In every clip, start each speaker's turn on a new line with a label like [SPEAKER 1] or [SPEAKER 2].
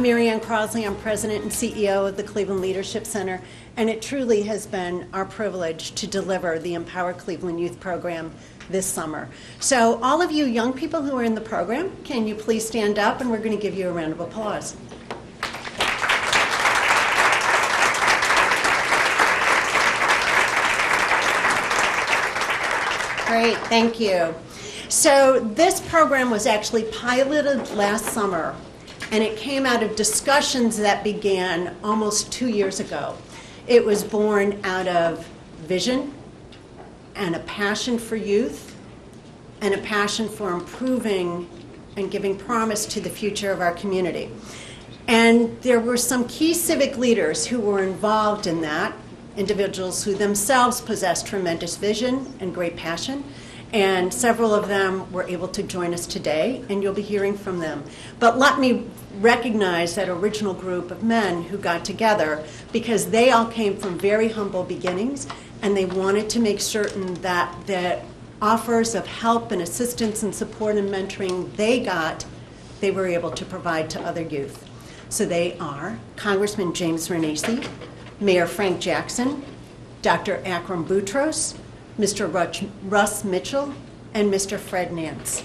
[SPEAKER 1] Marianne CROSLEY. I'm President and CEO of the Cleveland Leadership Center, and it truly has been our privilege to deliver the Empower Cleveland Youth Program this summer. So all of you young people who are in the program, can you please stand up, and we're going to give you a round of applause. Great, thank you. So this program was actually piloted last summer, and it came out of discussions that began almost 2 years ago. It was born out of vision and a passion for youth and a passion for improving and giving promise to the future of our community. And there were some key civic leaders who were involved in that, individuals who themselves possessed tremendous vision and great passion. And several of them were able to join us today, and you'll be hearing from them. But let me recognize that original group of men who got together, because they all came from very humble beginnings, and they wanted to make certain that the offers of help and assistance and support and mentoring they were able to provide to other youth. So they are Congressman James Renacci, Mayor Frank Jackson, Dr. Akram Boutros, Mr. Russ Mitchell, and Mr. Fred Nance.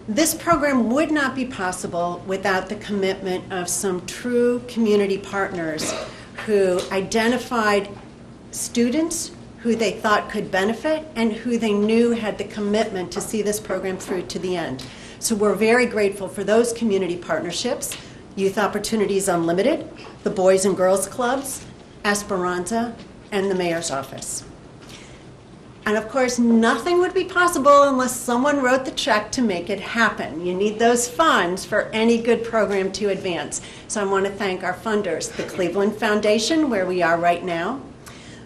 [SPEAKER 1] This program would not be possible without the commitment of some true community partners who identified students who they thought could benefit and who they knew had the commitment to see this program through to the end. So we're very grateful for those community partnerships: Youth Opportunities Unlimited, the Boys and Girls Clubs, Esperanza, and the Mayor's Office. And of course, nothing would be possible unless someone wrote the check to make it happen. You need those funds for any good program to advance. So I want to thank our funders, the Cleveland Foundation, where we are right now,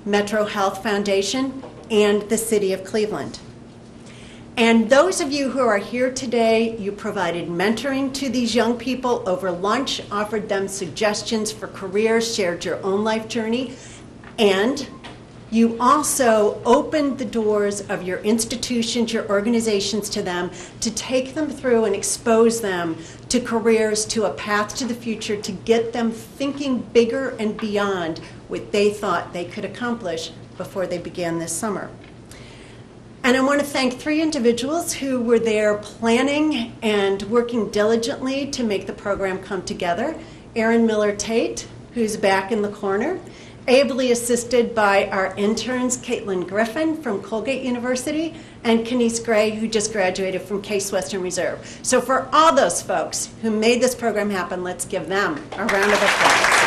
[SPEAKER 1] Metro Health Foundation, and the City of Cleveland. And those of you who are here today, you provided mentoring to these young people over lunch, offered them suggestions for careers, shared your own life journey, and you also opened the doors of your institutions, your organizations to them, to take them through and expose them to careers, to a path to the future, to get them thinking bigger and beyond what they thought they could accomplish before they began this summer. And I want to thank 3 individuals who were there planning and working diligently to make the program come together. Erin Miller-Tate, who's back in the corner, ably assisted by our interns, Caitlin Griffin from Colgate University, and Kenise Gray, who just graduated from Case Western Reserve. So for all those folks who made this program happen, let's give them a round of applause.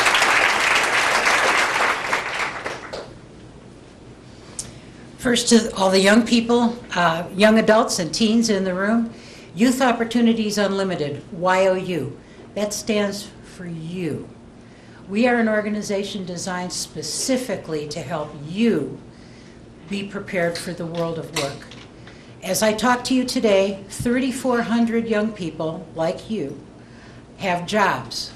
[SPEAKER 2] First, to all the young people, young adults and teens in the room, Youth Opportunities Unlimited, YOU. That stands for you. We are an organization designed specifically to help you be prepared for the world of work. As I talk to you today, 3,400 young people like you have jobs,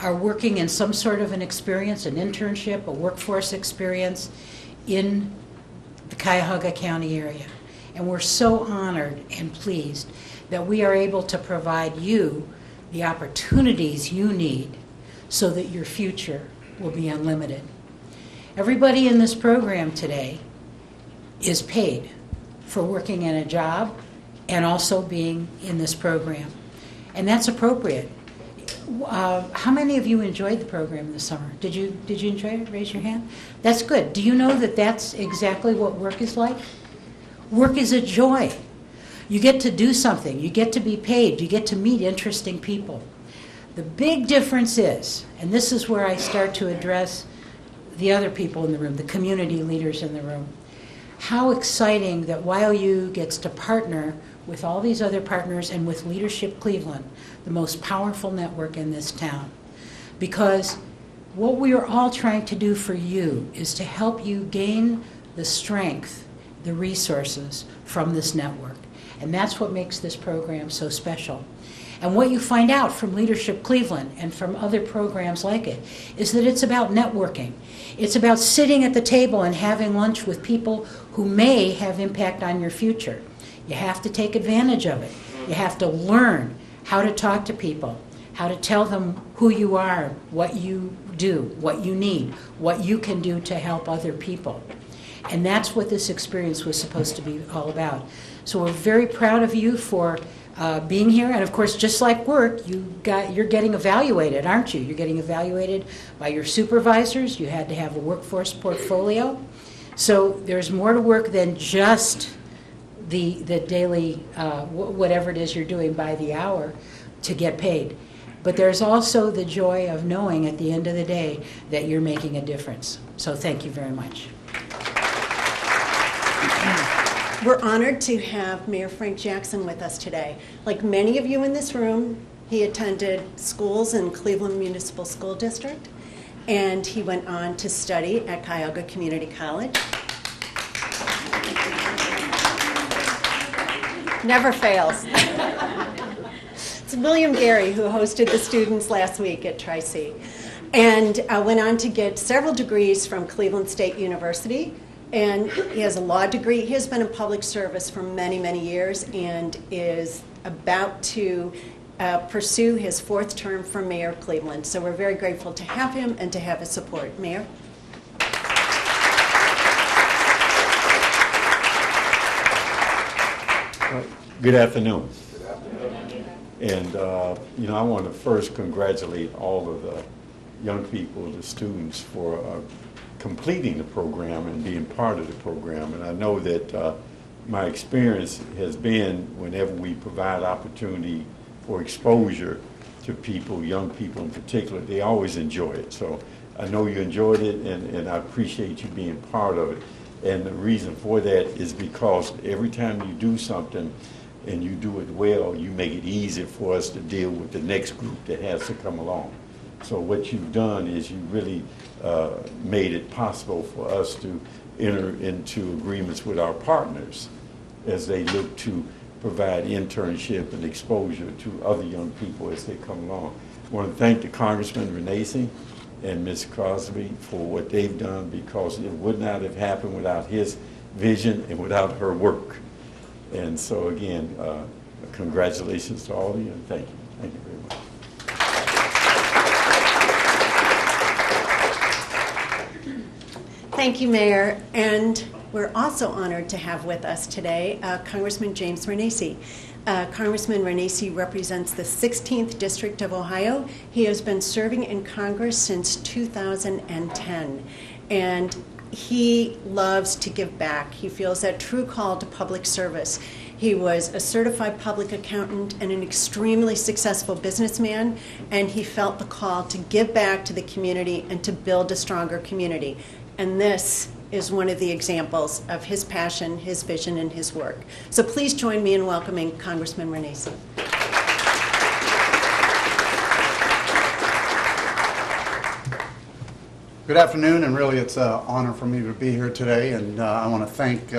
[SPEAKER 2] are working in some sort of an experience, an internship, a workforce experience in the Cuyahoga County area. And we're so honored and pleased that we are able to provide you the opportunities you need so that your future will be unlimited. Everybody in this program today is paid for working in a job and also being in this program. And that's appropriate. How many of you enjoyed the program this summer? Did you enjoy it? Raise your hand. That's good. Do you know that that's exactly what work is like? Work is a joy. You get to do something. You get to be paid. You get to meet interesting people. The big difference is, and this is where I start to address the other people in the room, the community leaders in the room, how exciting that YOU gets to partner with all these other partners and with Leadership Cleveland, the most powerful network in this town. Because what we are all trying to do for you is to help you gain the strength, the resources from this network. And that's what makes this program so special. And what you find out from Leadership Cleveland and from other programs like it is that it's about networking. It's about sitting at the table and having lunch with people who may have impact on your future. You have to take advantage of it. You have to learn how to talk to people, how to tell them who you are, what you do, what you need, what you can do to help other people. And that's what this experience was supposed to be all about. So we're very proud of you for being here. And of course, just like work, you're getting evaluated, aren't you? You're getting evaluated by your supervisors. You had to have a workforce portfolio. So there's more to work than just the daily, whatever it is you're doing by the hour to get paid. But there's also the joy of knowing at the end of the day that you're making a difference. So thank you very much.
[SPEAKER 1] We're honored to have Mayor Frank Jackson with us today. Like many of you in this room, he attended schools in Cleveland Municipal School District, and he went on to study at Cuyahoga Community College. Never fails. It's William Gary who hosted the students last week at Tri-C, and went on to get several degrees from Cleveland State University, and he has a law degree. He has been in public service for many, many years and is about to pursue his 4th term for mayor of Cleveland. So we're very grateful to have him and to have his support. Mayor?
[SPEAKER 3] Good afternoon. And, I want to first congratulate all of the young people, the students, for completing the program and being part of the program. And I know that my experience has been whenever we provide opportunity for exposure to people, young people in particular, they always enjoy it. So I know you enjoyed it, and I appreciate you being part of it. And the reason for that is because every time you do something and you do it well, you make it easy for us to deal with the next group that has to come along. So what you've done is you really made it possible for us to enter into agreements with our partners as they look to provide internship and exposure to other young people as they come along. I want to thank the Congressman Renacci and Ms. CROSLEY for what they've done, because it would not have happened without his vision and without her work. And so again, congratulations to all of you, and thank you. Thank you very much.
[SPEAKER 1] Thank you, Mayor. And we're also honored to have with us today Congressman James Renacci. Congressman Renacci represents the 16th District of Ohio. He has been serving in Congress since 2010. And he loves to give back. He feels that true call to public service. He was a certified public accountant and an extremely successful businessman, and he felt the call to give back to the community and to build a stronger community. And this is one of the examples of his passion, his vision, and his work. So please join me in welcoming Congressman Renacci.
[SPEAKER 4] Good afternoon, and really it's an honor for me to be here today, and I want to thank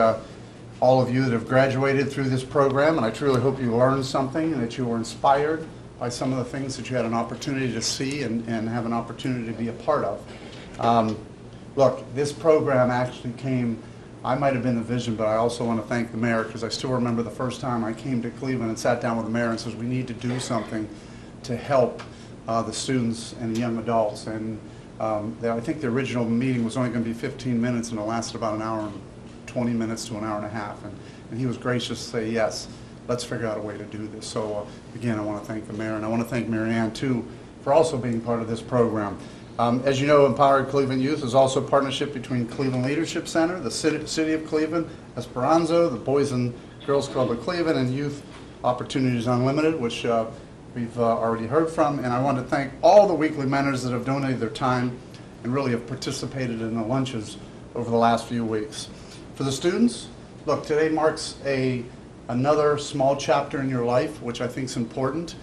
[SPEAKER 4] all of you that have graduated through this program, and I truly hope you learned something and that you were inspired by some of the things that you had an opportunity to see and have an opportunity to be a part of. Look, this program actually came, I might have been the vision, but I also want to thank the mayor, because I still remember the first time I came to Cleveland and sat down with the mayor and says, we need to do something to help the students and the young adults. And I think the original meeting was only going to be 15 minutes, and it lasted about an hour and 20 minutes to an hour and a half. And he was gracious to say, yes, let's figure out a way to do this. So again, I want to thank the mayor, and I want to thank Marianne too for also being part of this program. As you know, Empowered Cleveland Youth is also a partnership between Cleveland Leadership Center, the City of Cleveland, Esperanza, the Boys and Girls Club of Cleveland, and Youth Opportunities Unlimited, which we've already heard from. And I want to thank all the weekly mentors that have donated their time and really have participated in the lunches over the last few weeks. For the students, look, today marks another small chapter in your life, which I think is important.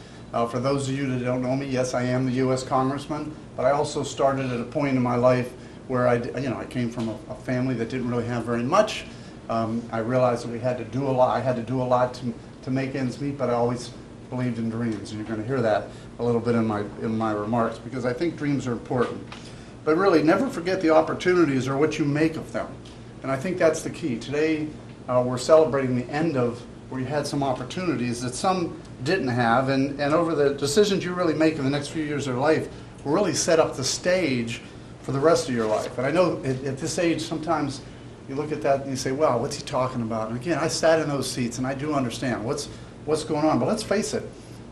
[SPEAKER 4] For those of you that don't know me, yes, I am the U.S. Congressman, but I also started at a point in my life where I came from a family that didn't really have very much. I realized that we had to do a lot. I had to do a lot to make ends meet, but I always believed in dreams, and you're going to hear that a little bit in my remarks, because I think dreams are important. But really, never forget the opportunities or what you make of them, and I think that's the key. Today, we're celebrating the end of where you had some opportunities that some didn't have, and over the decisions you really make in the next few years of your life will really set up the stage for the rest of your life. And I know at this age, sometimes you look at that and you say, wow, what's he talking about? And again, I sat in those seats and I do understand what's going on. But let's face it,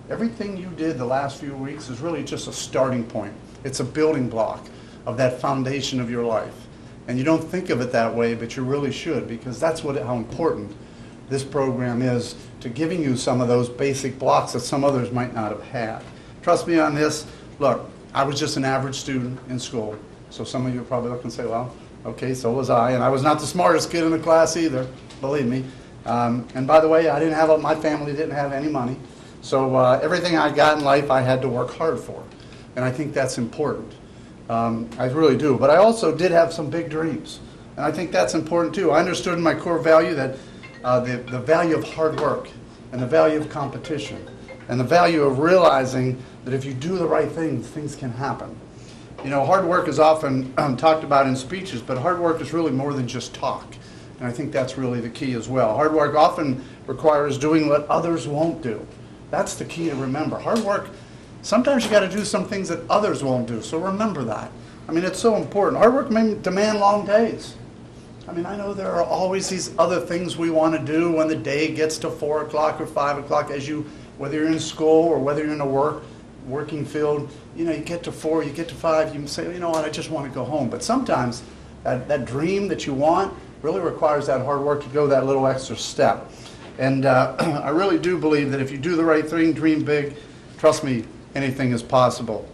[SPEAKER 4] everything you did the last few weeks is really just a starting point. It's a building block of that foundation of your life. And you don't think of it that way, but you really should, because that's how important this program is to giving you some of those basic blocks that some others might not have had. Trust me on this. Look, I was just an average student in school. So some of you probably look and say, well, okay, so was I. And I was not the smartest kid in the class either, believe me. And by the way, my family didn't have any money. So everything I got in life, I had to work hard for. And I think that's important. I really do. But I also did have some big dreams. And I think that's important too. I understood in my core value that the value of hard work and the value of competition and the value of realizing that if you do the right things, things can happen. You know, hard work is often talked about in speeches, but hard work is really more than just talk. And I think that's really the key as well. Hard work often requires doing what others won't do. That's the key to remember. Hard work, sometimes you got to do some things that others won't do, so remember that. I mean, it's so important. Hard work may demand long days. I mean, I know there are always these other things we want to do when the day gets to 4 o'clock or 5 o'clock, whether you're in school or whether you're in a working field. You know, you get to 4, you get to 5, you say, you know what, I just want to go home. But sometimes that dream that you want really requires that hard work to go that little extra step. And I really do believe that if you do the right thing, dream big, trust me, anything is possible.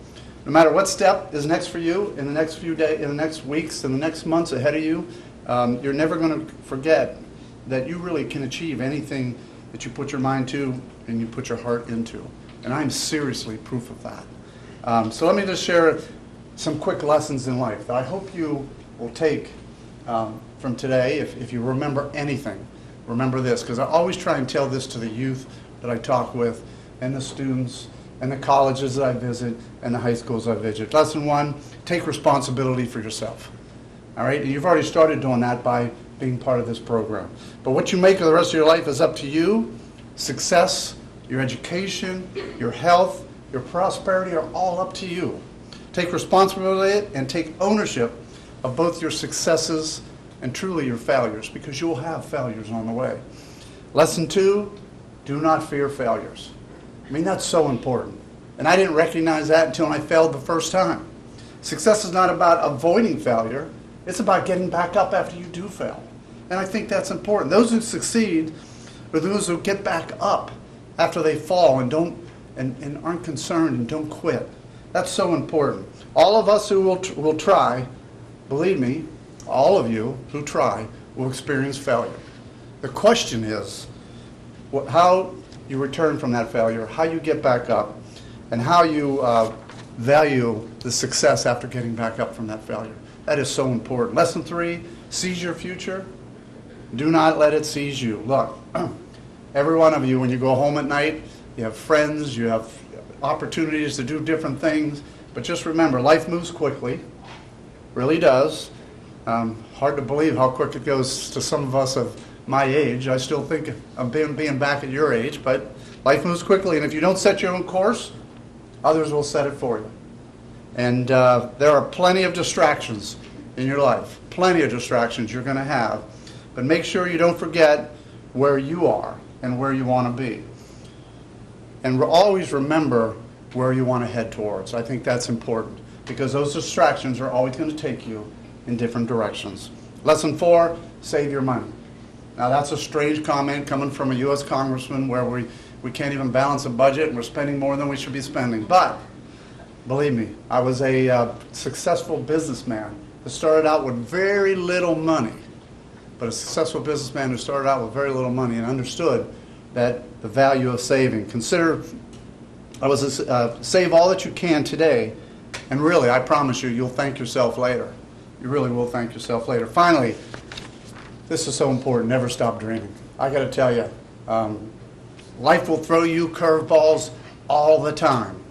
[SPEAKER 4] No matter what step is next for you in the next few days, in the next weeks, in the next months ahead of you, you're never going to forget that you really can achieve anything that you put your mind to and you put your heart into. And I'm seriously proof of that. So let me just share some quick lessons in life that I hope you will take from today. If you remember anything, remember this, because I always try and tell this to the youth that I talk with and the students and the colleges that I visit and the high schools I visit. Lesson 1, take responsibility for yourself. All right, and you've already started doing that by being part of this program. But what you make of the rest of your life is up to you. Success, your education, your health, your prosperity are all up to you. Take responsibility and take ownership of both your successes and truly your failures, because you will have failures on the way. Lesson 2, do not fear failures. I mean, that's so important. And I didn't recognize that until I failed the first time. Success is not about avoiding failure. It's about getting back up after you do fail. And I think that's important. Those who succeed are those who get back up after they fall and aren't concerned and don't quit. That's so important. All of us who will try, believe me, all of you who try will experience failure. The question is how you return from that failure, how you get back up, and how you value the success after getting back up from that failure. That is so important. Lesson 3, seize your future. Do not let it seize you. Look, every one of you, when you go home at night, you have friends, you have opportunities to do different things, but just remember, life moves quickly, really does. Hard to believe how quick it goes to some of us of my age. I still think of being back at your age, but life moves quickly, and if you don't set your own course, others will set it for you. And there are plenty of distractions in your life, plenty of distractions you're going to have, but make sure you don't forget where you are and where you want to be. And always remember where you want to head towards. I think that's important, because those distractions are always going to take you in different directions. Lesson 4, save your money. Now that's a strange comment coming from a U.S. congressman where we can't even balance a budget and we're spending more than we should be spending. But believe me, I was a successful businessman who started out with very little money. But a successful businessman who started out with very little money and understood that the value of saving. Consider, save all that you can today, and really, I promise you, you'll thank yourself later. You really will thank yourself later. Finally, this is so important, never stop dreaming. I got to tell you, life will throw you curveballs all the time.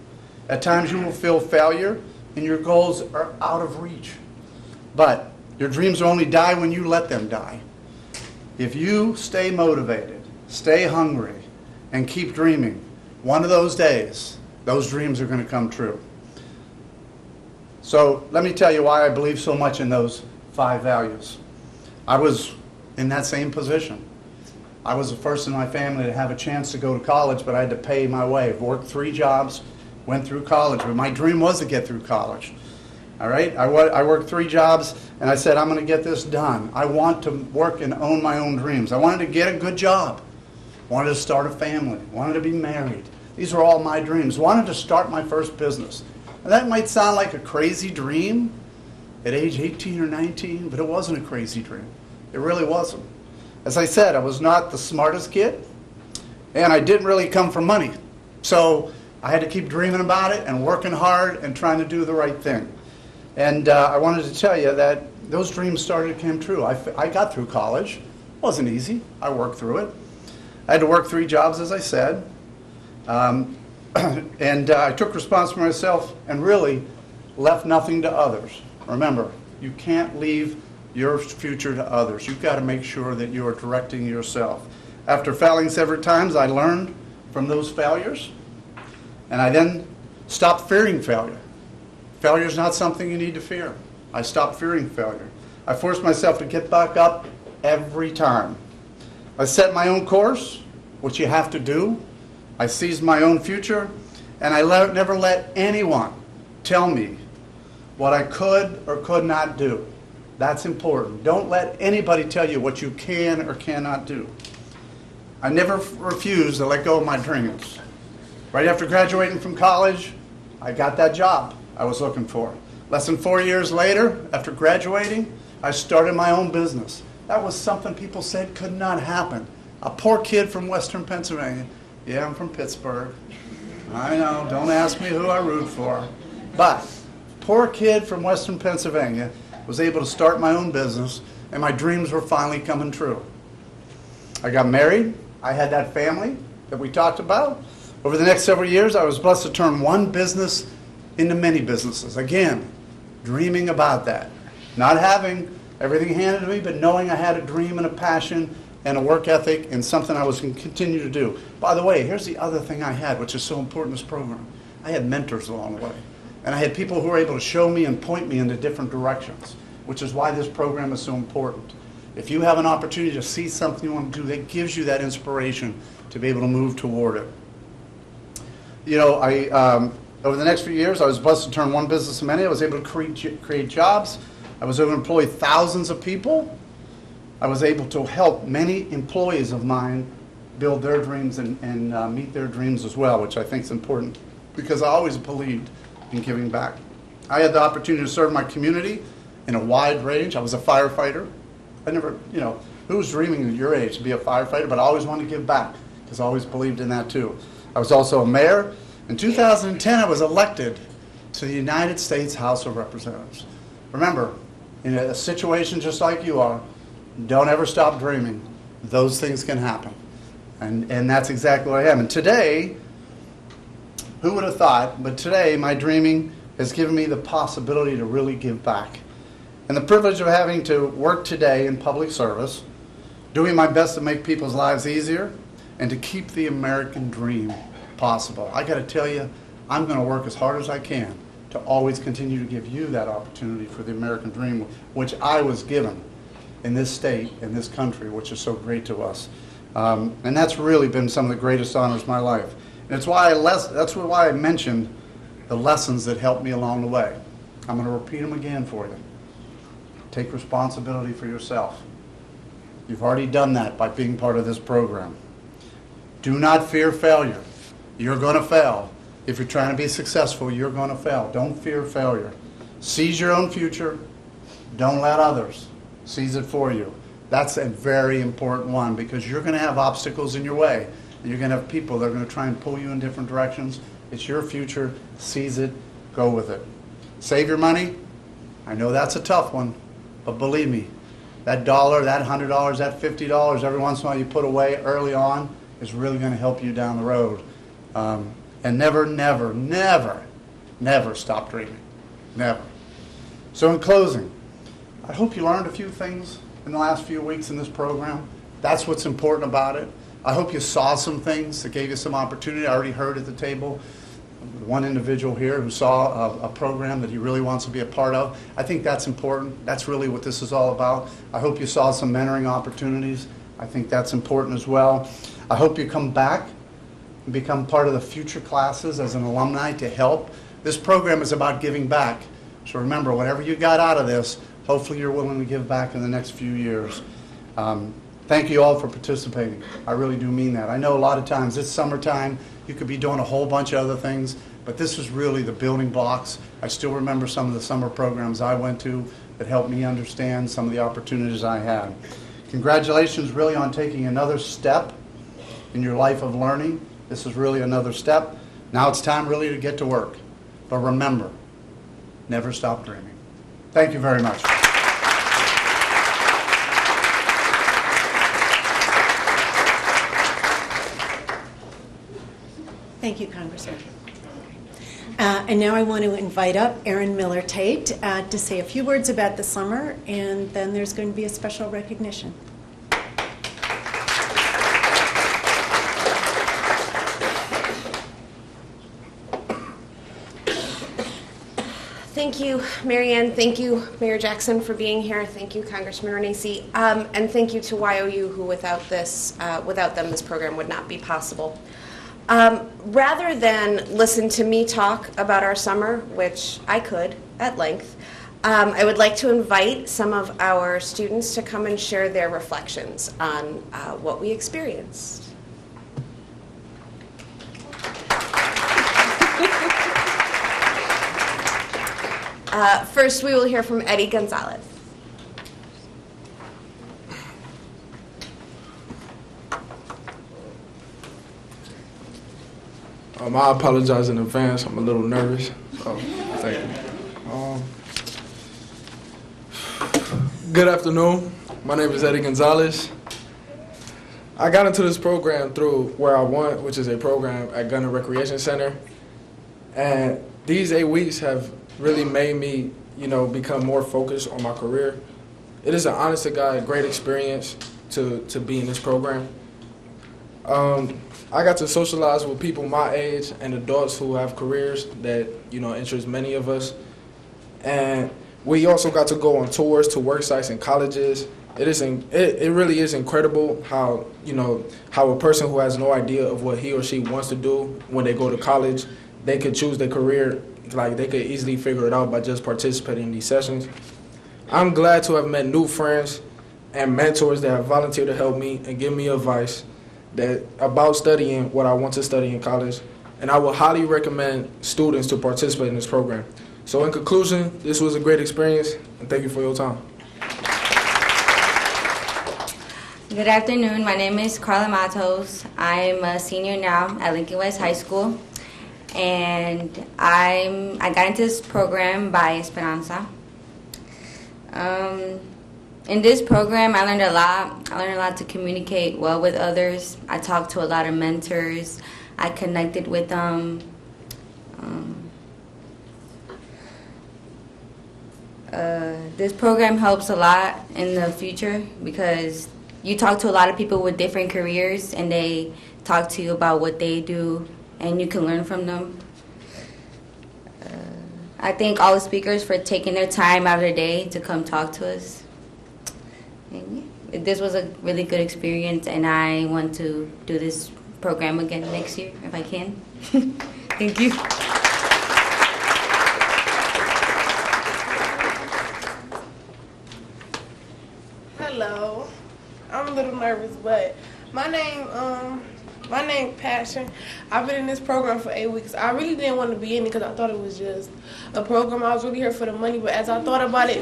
[SPEAKER 4] At times you will feel failure and your goals are out of reach. But your dreams will only die when you let them die. If you stay motivated stay hungry, and keep dreaming. One of those days, those dreams are going to come true. So let me tell you why I believe so much in those 5 values. I was in that same position. I was the first in my family to have a chance to go to college, but I had to pay my way. I've worked 3 jobs, went through college, but my dream was to get through college. All right? I worked 3 jobs, and I said, I'm going to get this done. I want to work and own my own dreams. I wanted to get a good job. Wanted to start a family. Wanted to be married. These were all my dreams. Wanted to start my first business. And that might sound like a crazy dream at age 18 or 19, but it wasn't a crazy dream. It really wasn't. As I said, I was not the smartest kid, and I didn't really come from money. So I had to keep dreaming about it and working hard and trying to do the right thing. And I wanted to tell you that those dreams started to come true. I got through college. It wasn't easy. I worked through it. I had to work 3 jobs, as I said. And I took responsibility for myself and really left nothing to others. Remember, you can't leave your future to others. You've got to make sure that you are directing yourself. After failing several times, I learned from those failures, and I then stopped fearing failure. Failure is not something you need to fear. I stopped fearing failure. I forced myself to get back up every time. I set my own course, which you have to do. I seized my own future, and I never let anyone tell me what I could or could not do. That's important. Don't let anybody tell you what you can or cannot do. I never refused to let go of my dreams. Right after graduating from college, I got that job I was looking for. Less than 4 years later, after graduating, I started my own business. That was something people said could not happen. A poor kid from Western Pennsylvania. Yeah, I'm from Pittsburgh. I know, don't ask me who I root for. But, poor kid from Western Pennsylvania was able to start my own business, and my dreams were finally coming true. I got married. I had that family that we talked about. Over the next several years, I was blessed to turn one business into many businesses. Again, dreaming about that. Not having everything handed to me, but knowing I had a dream and a passion and a work ethic and something I was going to continue to do. By the way, here's the other thing I had, which is so important in this program. I had mentors along the way. And I had people who were able to show me and point me into different directions, which is why this program is so important. If you have an opportunity to see something you want to do, that gives you that inspiration to be able to move toward it. You know, over the next few years, I was blessed to turn one business to many. I was able to create jobs. I was able to employ thousands of people. I was able to help many employees of mine build their dreams and meet their dreams as well, which I think is important because I always believed in giving back. I had the opportunity to serve my community in a wide range. I was a firefighter. I never, you know, who was dreaming at your age to be a firefighter, but I always wanted to give back because I always believed in that too. I was also a mayor. In 2010, I was elected to the United States House of Representatives. Remember, in a situation just like you are, don't ever stop dreaming. Those things can happen. And that's exactly what I am. And today, who would have thought, but today my dreaming has given me the possibility to really give back. And the privilege of having to work today in public service, doing my best to make people's lives easier, and to keep the American dream possible. I got to tell you, I'm going to work as hard as I can to always continue to give you that opportunity for the American dream, which I was given in this state, in this country, which is so great to us. And that's really been some of the greatest honors of my life. And that's why I mentioned the lessons that helped me along the way. I'm going to repeat them again for you. Take responsibility for yourself. You've already done that by being part of this program. Do not fear failure. You're going to fail. If you're trying to be successful, you're going to fail. Don't fear failure. Seize your own future. Don't let others seize it for you. That's a very important one because you're going to have obstacles in your way. And you're going to have people that are going to try and pull you in different directions. It's your future. Seize it. Go with it. Save your money. I know that's a tough one, but believe me, that $1, that $100, that $50 every once in a while you put away early on is really going to help you down the road. And never, never, never, never stop dreaming. Never. So in closing, I hope you learned a few things in the last few weeks in this program. That's what's important about it. I hope you saw some things that gave you some opportunity. I already heard at the table one individual here who saw a program that he really wants to be a part of. I think that's important. That's really what this is all about. I hope you saw some mentoring opportunities. I think that's important as well. I hope you come back and become part of the future classes as an alumni to help. This program is about giving back. So remember, whatever you got out of this, hopefully you're willing to give back in the next few years. Thank you all for participating. I really do mean that. I know a lot of times it's summertime, you could be doing a whole bunch of other things, but this is really the building blocks. I still remember some of the summer programs I went to that helped me understand some of the opportunities I had. Congratulations really on taking another step in your life of learning. This is really another step. Now it's time really to get to work. But remember, never stop dreaming. Thank you very much.
[SPEAKER 1] Thank you, Congressman. And now I want to invite up Erin Miller-Tate to say a few words about the summer, and then there's going to be a special recognition.
[SPEAKER 5] Thank you, Marianne. Thank you, Mayor Jackson, for being here. Thank you, Congressman Renacci. And thank you to YOU, who without them, this program would not be possible. Rather than listen to me talk about our summer, which I could at length, I would like to invite some of our students to come and share their reflections on what we experienced. First, we will hear from Eddie Gonzalez.
[SPEAKER 6] I apologize in advance. I'm a little nervous. So, thank you. Good afternoon. My name is Eddie Gonzalez. I got into this program through Where I Want, which is a program at Gunner Recreation Center. And these 8 weeks have really made me, become more focused on my career. It is an honest to God great experience to be in this program. I got to socialize with people my age and adults who have careers that, interest many of us. And we also got to go on tours to work sites and colleges. It really is incredible how a person who has no idea of what he or she wants to do when they go to college, they could choose their career, like they could easily figure it out by just participating in these sessions. I'm glad to have met new friends and mentors that have volunteered to help me and give me advice about studying what I want to study in college, and I would highly recommend students to participate in this program. So in conclusion, this was a great experience, and thank you for your time.
[SPEAKER 7] Good afternoon. My name is Carla Matos. I'm a senior now at Lincoln West High School, and I got into this program by Esperanza. In this program, I learned a lot. I learned a lot to communicate well with others. I talked to a lot of mentors. I connected with them. This program helps a lot in the future because you talk to a lot of people with different careers, and they talk to you about what they do, and you can learn from them. I thank all the speakers for taking their time out of their day to come talk to us. And yeah, this was a really good experience, and I want to do this program again next year if I can. Thank you.
[SPEAKER 8] Hello. I'm a little nervous, but my name Passion. I've been in this program for 8 weeks. I really didn't want to be in it because I thought it was just a program. I was really here for the money, but as I thought about it,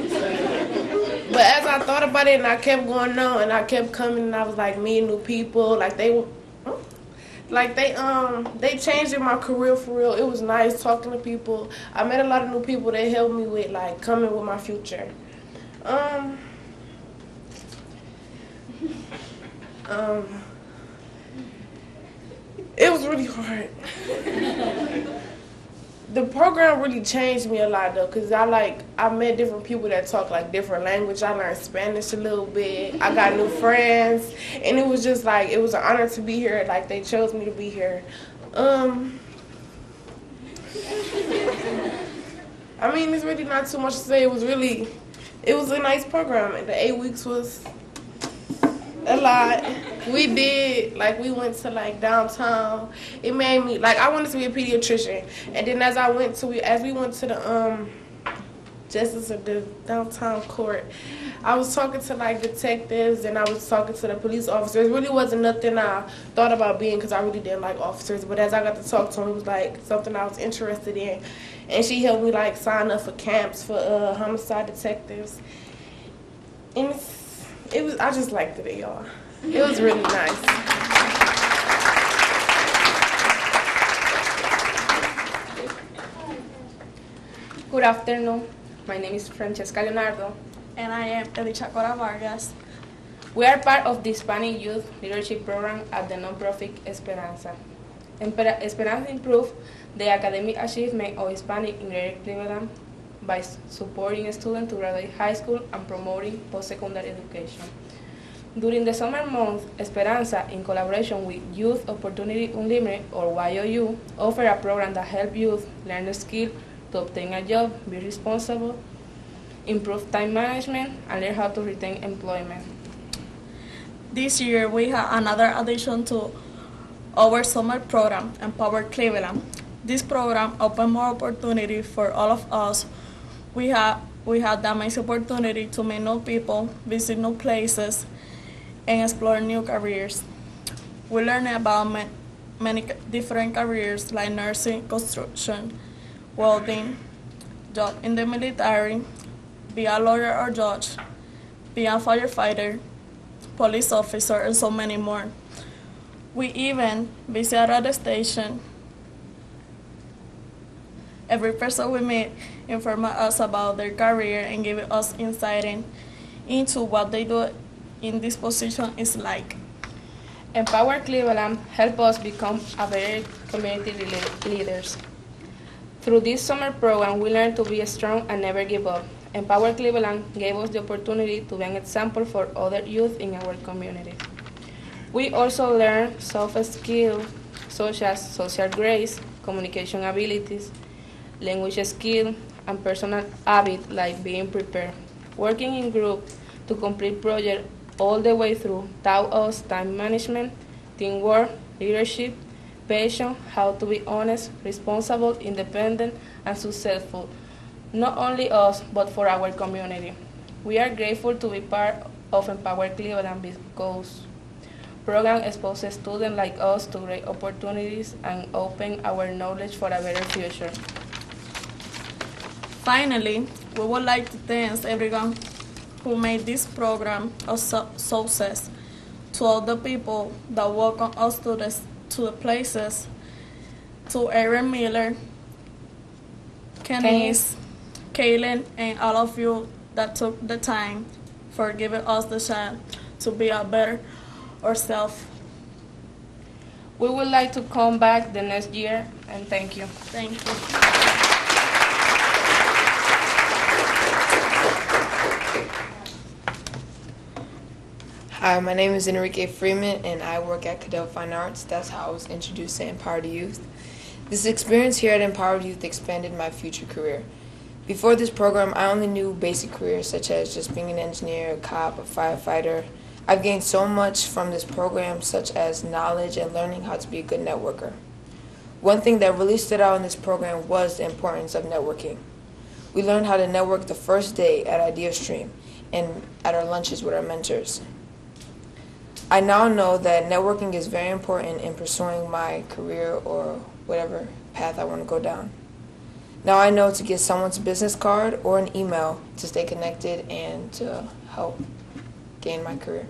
[SPEAKER 8] and I kept going on, and I kept coming, and I was like meeting new people. They changed my career for real. It was nice talking to people. I met a lot of new people that helped me with coming with my future. It was really hard. the program really changed me a lot though, cause I met different people that talk like different language. I learned Spanish a little bit. I got new friends, and it was just like it was an honor to be here. Like they chose me to be here. I mean, it's really not too much to say. It was a nice program, and the 8 weeks was a lot. We went to like downtown. It made me like I wanted to be a pediatrician, and then as we went to the justice of the downtown court, I was talking to like detectives and I was talking to the police officers. It really wasn't nothing I thought about being because I really didn't like officers. But as I got to talk to them, it was like something I was interested in, and she helped me like sign up for camps for homicide detectives, and I just liked it, y'all. It was really nice.
[SPEAKER 9] Good afternoon. My name is Francesca Leonardo.
[SPEAKER 10] And I am EDDICHA Vargas.
[SPEAKER 9] We are part of the Hispanic Youth Leadership Program at the nonprofit Esperanza. Esperanza improves the academic achievement of Hispanic in Greater Cleveland by supporting students to graduate high school and promoting post-secondary education. During the summer months, Esperanza, in collaboration with Youth Opportunity Unlimited, or YOU, offer a program that helps youth learn the skill to obtain a job, be responsible, improve time management, and learn how to retain employment.
[SPEAKER 10] This year we have another addition to our summer program, Empower Cleveland. This program opens more opportunity for all of us. We had the amazing opportunity to meet new people, visit new places, and explore new careers. We learned about many different careers like nursing, construction, welding, job in the military, be a lawyer or judge, be a firefighter, police officer, and so many more. We even visit a radio station. Every person we meet informs us about their career and gives us insight into what they do in this position is like.
[SPEAKER 9] Empower Cleveland helps us become a better community leaders. Through this summer program, we learn to be strong and never give up. Empower Cleveland gave us the opportunity to be an example for other youth in our community. We also learn soft skills such as social grace, communication abilities, language skills, and personal habits like being prepared. Working in groups to complete projects all the way through taught us time management, teamwork, leadership, patience, how to be honest, responsible, independent, and successful, not only us, but for our community. We are grateful to be part of Empower Cleveland because the program exposes students like us to great opportunities and open our knowledge for a better future.
[SPEAKER 10] Finally, we would like to thank everyone who made this program a success, to all the people that welcome us to the places, to Aaron Miller, Kenise, Kaylin, and all of you that took the time for giving us the chance to be a better ourselves.
[SPEAKER 9] We would like to come back the next year, and thank you.
[SPEAKER 10] Thank you.
[SPEAKER 11] Hi, my name is Enrique Freeman, and I work at Cadell Fine Arts. That's how I was introduced to Empowered Youth. This experience here at Empowered Youth expanded my future career. Before this program, I only knew basic careers such as just being an engineer, a cop, a firefighter. I've gained so much from this program, such as knowledge and learning how to be a good networker. One thing that really stood out in this program was the importance of networking. We learned how to network the first day at IdeaStream and at our lunches with our mentors. I now know that networking is very important in pursuing my career or whatever path I want to go down. Now I know to get someone's business card or an email to stay connected and to help gain my career.